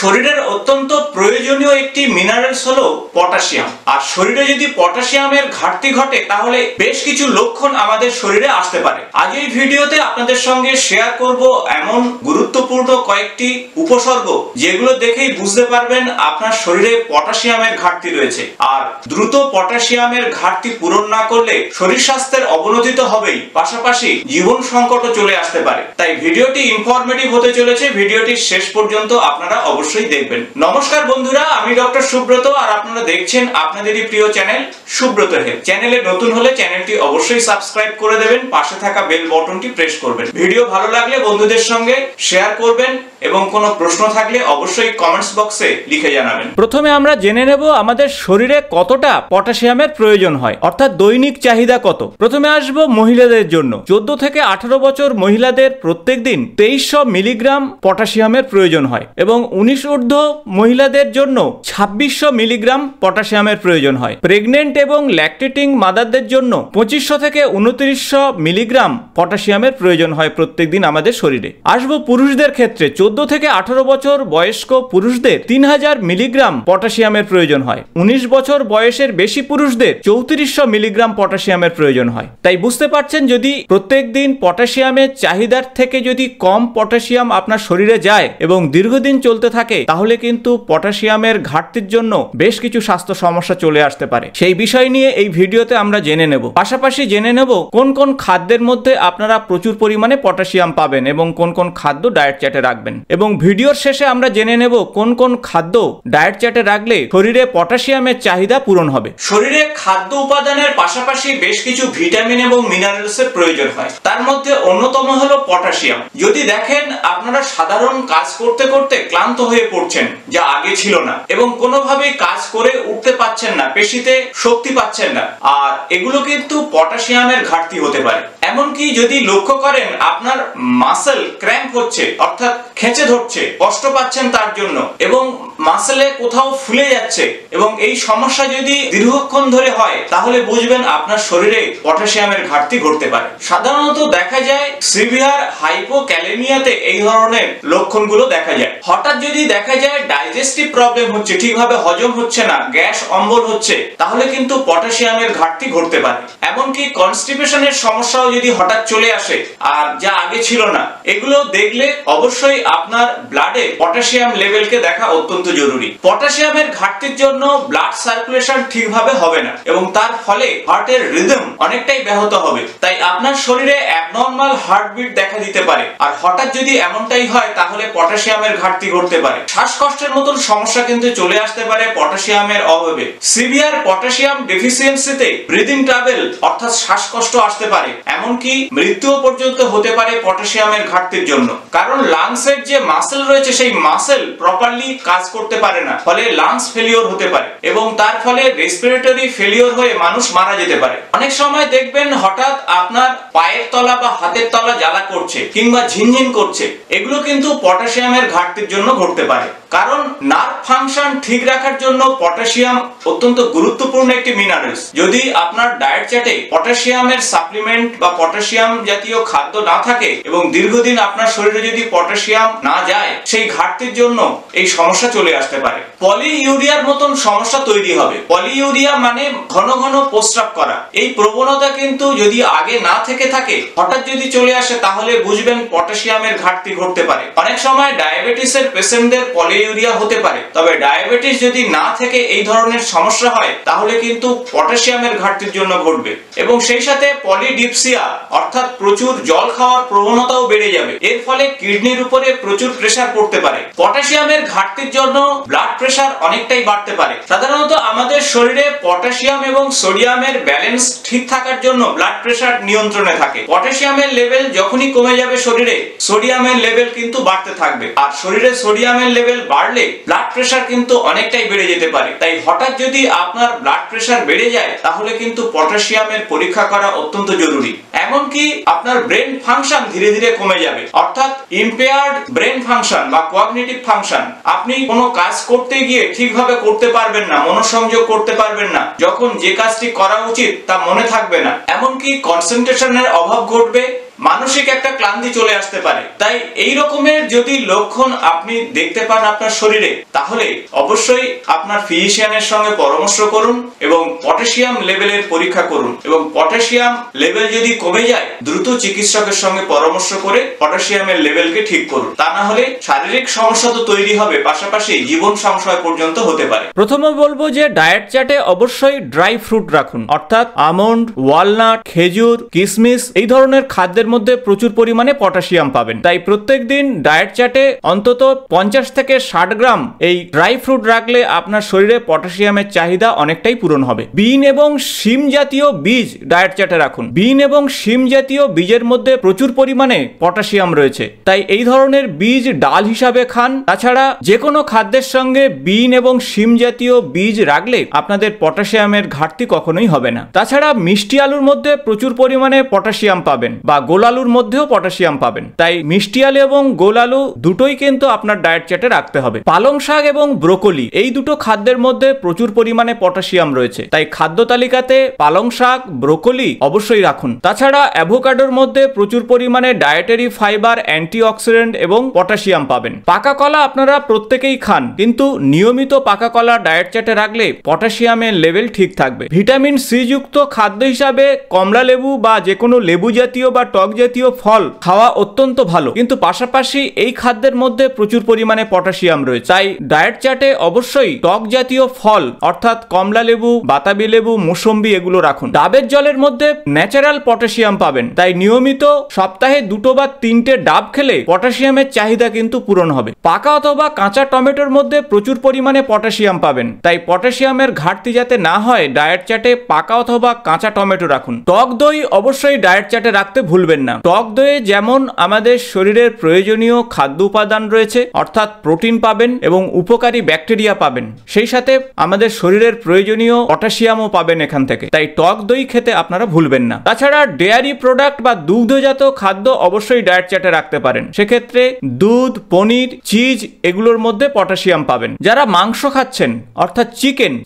শরীরের অত্যন্ত প্রয়োজনীয় একটি মিনারেলস হলো পটাশিয়াম। আর শরীরে যদি পটাশিয়ামের ঘাটতি ঘটে তাহলে বেশ কিছু লক্ষণ আমাদের শরীরে আসতে পারে। আজ এই ভিডিওতে আপনাদের সঙ্গে শেয়ার করব এমন গুরুত্বপূর্ণ কয়েকটি উপসর্গ যেগুলো দেখেই বুঝতে পারবেন আপনার শরীরে পটাশিয়ামের ঘাটতি রয়েছে। আর দ্রুত পটাশিয়ামের ঘাটতি পূরণ না করলে শরীর স্বাস্থ্যের অবনতি তো হবেই, পাশাপাশি জীবন সংকটও চলে আসতে পারে। তাই ভিডিওটি ইনফরমেটিভ হতে চলেছে, ভিডিওটি শেষ পর্যন্ত আপনারা অবশ্যই দেখবেন। নমস্কার বন্ধুরা, আমি ডক্টর সুব্রত আর আপনারা দেখছেন আপনাদেরই প্রিয় চ্যানেল সুব্রত হেলথ। চ্যানেলে নতুন হলে চ্যানেলটি অবশ্যই সাবস্ক্রাইব করে দেবেন, পাশে থাকা বেল বাটনটি প্রেস করবেন। ভিডিও ভালো লাগলে বন্ধুদের সঙ্গে শেয়ার করবেন এবং কোনো প্রশ্ন থাকলে অবশ্যই কমেন্টস বক্সে লিখে জানাবেন। প্রথমে আমরা জেনে নেব আমাদের শরীরে কতটা পটাশিয়ামের প্রয়োজন হয়, অর্থাৎ দৈনিক চাহিদা কত। প্রথমে আসবো মহিলাদের জন্য। 14 থেকে 18 বছর মহিলাদের প্রত্যেক দিন 2300 মিলিগ্রাম পটাশিয়ামের প্রয়োজন হয় এবং 19 ঊর্ধ্ব মহিলাদের জন্য 2600 মিলিগ্রাম পটাশিয়ামের প্রয়োজন হয়। প্রেগনেন্ট এবং ল্যাকটেটিং মাদারদের জন্য 2500 থেকে 2900 মিলিগ্রাম পটাশিয়ামের প্রয়োজন হয় প্রত্যেক দিন আমাদের শরীরে। আসবো পুরুষদের ক্ষেত্রে। 14 থেকে 18 বছর বয়স্ক পুরুষদের 3000 মিলিগ্রাম পটাশিয়ামের প্রয়োজন হয়। 19 বছর বয়সের বেশি পুরুষদের 3400 মিলিগ্রাম পটাশিয়ামের প্রয়োজন হয়। তাই বুঝতে পারছেন, যদি প্রত্যেক দিন পটাশিয়ামের চাহিদার থেকে যদি কম পটাশিয়াম আপনার শরীরে যায় এবং দীর্ঘদিন চলতে থাকে তাহলে কিন্তু পটাশিয়ামের ঘাটতির জন্য বেশ কিছু স্বাস্থ্য সমস্যা চলে আসতে পারে। সেই বিষয় নিয়ে এই ভিডিওতে আমরা জেনে নেব। পাশাপাশি জেনে নেব কোন কোন খাদ্যের মধ্যে আপনারা প্রচুর পরিমাণে পটাশিয়াম পাবেন এবং কোন কোন খাদ্য ডায়েট চার্টে রাখবেন। এবং ভিডিওর শেষে আমরা জেনে নেব কোন কোন খাদ্য ডায়েট চার্টে রাখলে শরীরে পটাশিয়ামের চাহিদা পূরণ হবে। শরীরে খাদ্য উপাদানের পাশাপাশি বেশ কিছু ভিটামিন এবং মিনারেলসের প্রয়োজন হয়। তার মধ্যে অন্যতম হলো পটাশিয়াম। যদি দেখেন আপনারা সাধারণ কাজ করতে করতে ক্লান্ত হয়ে পড়ছেন, যা আগে ছিল না, এবং কোনোভাবেই কাজ করে উঠতে পাচ্ছেন না, পেশিতে শক্তি পাচ্ছেন না, আর এগুলো কিন্তু পটাশিয়ামের ঘাটতি হতে পারে। এমনকি যদি লক্ষ্য করেন আপনার মাসেল ক্র্যাম্প হচ্ছে, অর্থাৎ খেঁচে ধরছে, কষ্ট পাচ্ছেন তার জন্য, এবং মাসেলে কোথাও ফুলে যাচ্ছে, এবং এই সমস্যা যদি দীর্ঘক্ষণ ধরে হয় তাহলে বুঝবেন আপনার শরীরে পটাশিয়ামের ঘাটতি ঘটতে পারে। সাধারণত দেখা যায় সিভিয়ার হাইপোক্যালেমিয়াতে এই ধরনের লক্ষণগুলো দেখা যায়। হঠাৎ যদি দেখা যায় ডাইজেস্টিভ প্রবলেম হচ্ছে, ঠিকভাবে হজম হচ্ছে না, গ্যাস অম্বল হচ্ছে, তাহলে কিন্তু পটাশিয়ামের ঘাটতি ঘটতে পারে। এমনকি কনস্টিপেশনের সমস্যাও যদি হঠাৎ চলে আসে আর যা আগে ছিল না, এগুলো দেখলে অবশ্যই আপনার ব্লাডে পটাশিয়াম লেভেলকে দেখা অত্যন্ত জরুরি। পটাশিয়ামের ঘাটতির জন্য ব্লাড সার্কুলেশন ঠিকভাবে হবে না এবং তার ফলে হার্টের রিদম অনেকটাই ব্যাহত হবে। তাই আপনার শরীরে অ্যাবনর্মাল হার্টবিট দেখা দিতে পারে। আর হঠাৎ যদি এমনটাই হয় তাহলে পটাশিয়ামের ঘাটতি ঘটতে পারে। শ্বাসকষ্টের মতন সমস্যা কিন্তু চলে আসতে পারে পটাশিয়ামের অভাবে। সিভিয়ার পটাশিয়াম ডেফিসিয়েন্সিতে ব্রিদিং ট্রাবল অর্থাৎ শ্বাসকষ্ট আসতে পারে, এমনকি মৃত্যুও পর্যন্ত হতে পারে পটাশিয়ামের ঘাটতির জন্য। কারণ লাংসের যে মাসেল রয়েছে সেই মাসেল প্রপারলি কাজ করতে পারে না, ফলে লাংস ফেলিওর হতে পারে এবং তার ফলে রেসপিরেটরি ফেলিওর হয়ে মানুষ মারা যেতে পারে। অনেক সময় দেখবেন হঠাৎ আপনার পায়ের তলা বা হাতের তলা জ্বালা করছে কিংবা ঝিনঝিন করছে, এগুলো কিন্তু পটাশিয়ামের ঘাটতির জন্য ঘটতে পারে। কারণ নার্ভ ফাংশন ঠিক রাখার জন্য পটাশিয়াম অত্যন্ত গুরুত্বপূর্ণ একটি মিনারেলস। যদি আপনার ডায়েট চার্টে পটাশিয়ামের সাপ্লিমেন্ট বা পটাশিয়াম জাতীয় খাদ্য না থাকে এবং দীর্ঘদিন আপনার শরীরে যদি পটাশিয়াম না যায়, সেই ঘাটতির জন্য এই সমস্যা চলে আসতে পারে। পলিইউরিয়ার মতন সমস্যা তৈরি হবে। পলিইউরিয়া মানে ঘন ঘন প্রস্রাব করা। এই প্রবণতা কিন্তু যদি আগে না থেকে থাকে, হঠাৎ যদি চলে আসে তাহলে বুঝবেন পটাশিয়ামের ঘাটতি ঘটতে পারে। অনেক সময় ডায়াবেটিসের পেশেন্টদের পলিইউরিয়া হতে পারে, তবে ডায়াবেটিস যদি না থেকে এই ধরনের সমস্যা হয় তাহলে কিন্তু পটাশিয়ামের ঘাটতির জন্য ঘটবে। এবং সেই সাথে পলিডিপসিয়া অর্থাৎ প্রচুর জল খাওয়ার প্রবণতাও বেড়ে যাবে। এর ফলে কিডনির উপরে প্রচুর প্রেসার পড়তে পারে। পটাশিয়ামের ঘাটতির জন্য ব্লাড প্রেসার অনেকটাই বাড়তে পারে। সাধারণত আমাদের শরীরে পটাশিয়াম এবং সোডিয়ামের ব্যালেন্স ঠিক থাকার জন্য ব্লাড প্রেসার নিয়ন্ত্রণে থাকে। পটাশিয়ামের লেভেল যখনই কমে যাবে শরীরে, সোডিয়ামের লেভেল কিন্তু বাড়তে থাকবে। আর শরীরে সোডিয়ামের লেভেল বাড়লে ব্লাড প্রেসার কিন্তু অনেকটাই বেড়ে যেতে পারে। তাই হঠাৎ যদি আপনার ব্লাড প্রেসার বেড়ে যায় তাহলে কিন্তু পটাশিয়ামের পরীক্ষা করা অত্যন্ত জরুরি। এমনকি আপনার ব্রেন ফাংশন ধীরে ধীরে কমে যাবে, অর্থাৎ ইম্পেয়ার্ড ব্রেন ফাংশন বা কোগ্নিটিভ ফাংশন। আপনি কোনো কাজ করতে গিয়ে ঠিকভাবে করতে পারবেন না, মনোসংযোগ করতে পারবেন না, যখন যে কাজটি করা উচিত তা মনে থাকবে না, এমনকি কনসেন্ট্রেশনের অভাব ঘটবে মানসিক একটা ক্লান্তি চলে আসতে পারে। তাই এই রকমের যদি লক্ষণ আপনি দেখতে পান আপনার শরীরে, তাহলে অবশ্যই আপনার ফিজিশিয়ানের সঙ্গে পরামর্শ করুন এবং পটাশিয়াম লেভেলের পরীক্ষা করুন, এবং পটাশিয়াম লেভেল যদি কমে যায় দ্রুত চিকিৎসকের সঙ্গে পরামর্শ করে পটাশিয়ামের লেভেলকে ঠিক করুন। তা না হলে শারীরিক সমস্যা তো তৈরি হবে, পাশাপাশি জীবন সংশয় পর্যন্ত হতে পারে। প্রথমে বলবো যে ডায়েট চার্টে অবশ্যই ড্রাই ফ্রুট রাখুন, অর্থাৎ আমন্ড, ওয়ালনাট, খেজুর, কিশমিশ এই ধরনের খাদ্যের মধ্যে প্রচুর পরিমাণে পটাশিয়াম পাবেন। তাই প্রত্যেকদিন ডায়েট চার্টে অন্তত 50 থেকে 60 গ্রাম এই ড্রাই ফ্রুট রাখলে আপনার শরীরে পটাশিয়ামের চাহিদা অনেকটাই পূরণ হবে। বিন এবং শিম জাতীয় বীজ ডায়েট চার্টে রাখুন। বিন এবং শিম জাতীয় বীজের মধ্যে প্রচুর পরিমাণে পটাশিয়াম রয়েছে, তাই এই ধরনের বীজ ডাল হিসাবে খান। তাছাড়া যে কোনো খাদ্যের সঙ্গে বিন এবং শিম জাতীয় বীজ রাখলে আপনাদের পটাশিয়ামের ঘাটতি কখনোই হবে না। তাছাড়া মিষ্টি আলুর মধ্যে প্রচুর পরিমাণে পটাশিয়াম পাবেন, বা গোল আলুর মধ্যেও পটাশিয়াম পাবেন। তাই মিষ্টি আলু এবং গোল আলু দুটোই কিন্তু আপনার ডায়েট চার্টে রাখতে হবে। পালং শাক এবং ব্রোকলি এই দুটো খাদ্যের মধ্যে প্রচুর পরিমাণে পটাশিয়াম রয়েছে, তাই খাদ্য তালিকাতে পালং শাক, ব্রোকলি অবশ্যই রাখুন। তাছাড়া অ্যাভোকাডোর মধ্যে প্রচুর পরিমাণে ডায়েটারি ফাইবার, অ্যান্টিঅক্সিডেন্ট এবং পটাশিয়াম পাবেন। পাকা কলা আপনারা প্রত্যেকেই খান, কিন্তু নিয়মিত পাকা কলা ডায়েট চার্টে রাখলে পটাশিয়ামের লেভেল ঠিক থাকবে। ভিটামিন সি যুক্ত খাদ্য হিসাবে কমলা লেবু বা যে কোনো লেবু জাতীয় বা টক জাতীয় ফল খাওয়া অত্যন্ত ভালো, কিন্তু পাশাপাশি এই খাদ্যের মধ্যে প্রচুর পরিমাণে পটাশিয়াম রয়েছে। তাই ডায়েট চার্টে অবশ্যই টক জাতীয় ফল অর্থাৎ কমলা লেবু, বাতাবি লেবু, মুসম্বি এগুলো রাখুন। ডাবের জলের মধ্যে ন্যাচারাল পটাশিয়াম পাবেন, তাই নিয়মিত সপ্তাহে 2 বা 3টে ডাব খেলে পটাশিয়ামের চাহিদা কিন্তু পূরণ হবে। পাকা অথবা কাঁচা টমেটোর মধ্যে প্রচুর পরিমাণে পটাশিয়াম পাবেন, তাই পটাশিয়ামের ঘাটতি যাতে না হয় ডায়েট চার্টে পাকা অথবা কাঁচা টমেটো রাখুন। টক দই অবশ্যই ডায়েট চার্টে রাখতে ভুলবেন না। টক দইয়ে যেমন আমাদের শরীরের প্রয়োজনীয় খাদ্য উপাদান রয়েছে, অর্থাৎ প্রোটিন পাবেন এবং উপকারী ব্যাকটেরিয়া পাবেন, সেই সাথে আমাদের শরীরের প্রয়োজনীয় পটাশিয়ামও পাবেন এখান থেকে। তাই টক দই খেতে আপনারা ভুলবেন না। তাছাড়া ডেয়ারি প্রোডাক্ট বা দুগ্ধজাত খাদ্য অবশ্যই ডায়েট চার্টে রাখতে পারেন। সেক্ষেত্রে দুধ, পনির, চিজ এগুলোর মধ্যে পটাশিয়াম পাবেন। যারা মাংস খাচ্ছেন অর্থাৎ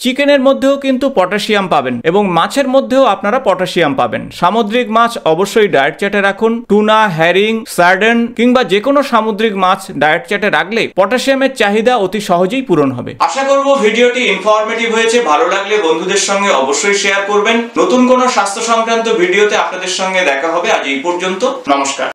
চিকেনের মধ্যেও কিন্তু পটাশিয়াম পাবেন, এবং মাছের মধ্যেও আপনারা পটাশিয়াম পাবেন। সামুদ্রিক মাছ অবশ্যই ডায়েট চার্টে রাখুন। টুনা, হ্যারিং, সার্ডেন কিংবা যে কোনো সামুদ্রিক মাছ ডায়েট চার্টে রাখলে পটাশিয়ামের চাহিদা অতি সহজেই পূরণ হবে। আশা করব ভিডিওটি ইনফরমেটিভ হয়েছে। ভালো লাগলে বন্ধুদের সঙ্গে অবশ্যই শেয়ার করবেন। নতুন কোনো স্বাস্থ্য সংক্রান্ত ভিডিওতে আপনাদের সঙ্গে দেখা হবে। আজ এই পর্যন্ত, নমস্কার।